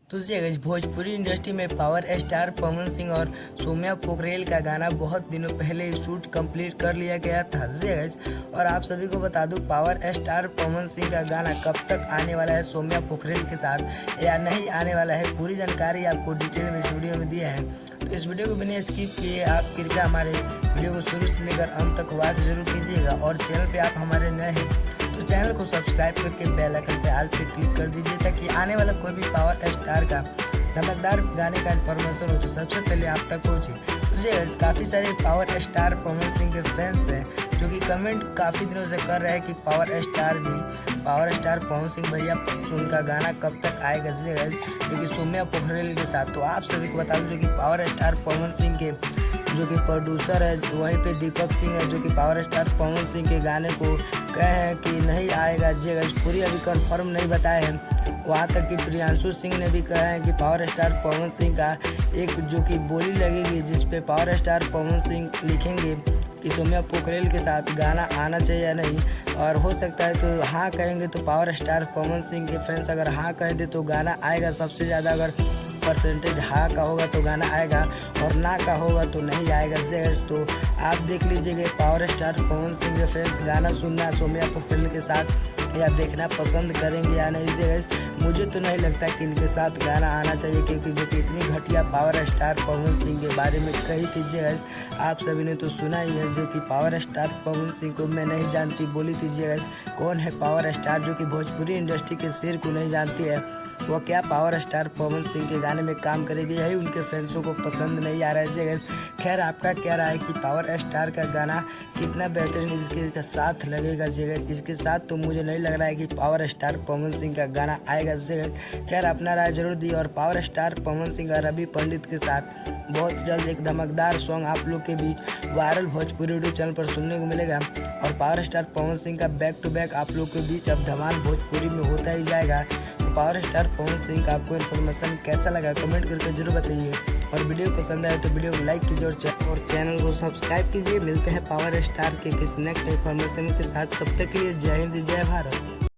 तो जी guys, Bhojpuri industry में power star Pawan Singh और सौम्या पोखरेल का गाना बहुत दिनों पहले शूट कंप्लीट कर लिया गया था जी गाइस। और आप सभी को बता दूं, पावर स्टार पवन सिंह का गाना कब तक आने वाला है सौम्या पोखरेल के साथ या नहीं आने वाला है, पूरी जानकारी आपको डिटेल में इस वीडियो में दिया है। तो इस वीडियो को बिना स्किप किए आप कृपया हमारे वीडियो को शुरू से लेकर अंत तक वॉच जरूर कीजिएगा। और चैनल पे आप हमारे नए हैं तो चैनल को सब्सक्राइब करके बेल आइकन पे ऑल पे क्लिक कर दीजिए, ताकि आने वाला कोई भी पावर स्टार का धमाकेदार गाने का इन्फॉर्मेशन हो तो सबसे पहले आप तक पहुंचे। तो जी काफ़ी सारे पावर स्टार पवन सिंह के फैंस हैं जो कि कमेंट काफ़ी दिनों से कर रहे हैं कि पावर स्टार पवन सिंह भैया उनका गाना कब तक आएगा जी जो कि सौम्या पोखरेल के साथ। तो आप सभी को बता दूं, जो कि पावर स्टार पवन सिंह के जो कि प्रोड्यूसर है, वहीं पे दीपक सिंह है जो कि पावर स्टार पवन सिंह के गाने को कहे हैं कि नहीं आएगा जी पूरी अभी कंफर्म नहीं बताए हैं। वहाँ तक कि प्रियांशु सिंह ने भी कहा है कि पावर स्टार पवन सिंह का एक जो कि बोली लगेगी जिस पे पावर स्टार पवन सिंह लिखेंगे कि सौम्या पोखरेल के साथ गाना आना चाहिए या नहीं। और हो सकता है तो हाँ कहेंगे तो पावर स्टार पवन सिंह के फैंस अगर हाँ कह दे तो गाना आएगा। सबसे ज़्यादा अगर परसेंटेज हाँ का होगा तो गाना आएगा और ना का होगा तो नहीं आएगा जी। तो आप देख लीजिएगा, पावर स्टार पवन सिंह के फैंस गाना सुनना सौम्या पोखरेल के साथ या देखना पसंद करेंगे या नहीं जी। मुझे तो नहीं लगता कि इनके साथ गाना आना चाहिए, क्योंकि जो कि इतनी घटिया पावर स्टार पवन सिंह के बारे में कही थी जी। आप सभी ने तो सुना ही है जो कि पावर स्टार पवन सिंह को मैं नहीं जानती बोली थी जी। कौन है पावर स्टार जो कि भोजपुरी इंडस्ट्री के शेर को नहीं जानती है, वो क्या पावर स्टार पवन सिंह के गाने में काम करेगी, यही उनके फैंसों को पसंद नहीं आ रहा है जी। खैर आपका क्या राय है कि पावर स्टार का गाना कितना बेहतरीन इसके साथ लगेगा जी। इसके साथ तो मुझे नहीं लग रहा है कि पावर स्टार पवन सिंह का गाना आएगा जी। खैर अपना राय जरूर दी। और पावर स्टार पवन सिंह और रवि पंडित के साथ बहुत जल्द एक धमाकेदार सॉन्ग आप लोग के बीच वायरल भोजपुरी यूट्यूब चैनल पर सुनने को मिलेगा। और पावर स्टार पवन सिंह का बैक टू बैक आप लोग के बीच अब धमाल भोजपुरी में होता ही जाएगा। तो पावर स्टार पवन सिंह का आपको इन्फॉर्मेशन कैसा लगा कमेंट करके जरूर बताइए। और वीडियो पसंद आए तो वीडियो को लाइक कीजिए और चैनल को सब्सक्राइब कीजिए। मिलते हैं पावर स्टार के किसी नेक्स्ट इन्फॉर्मेशन के साथ, तब तक के लिए जय हिंद जय भारत।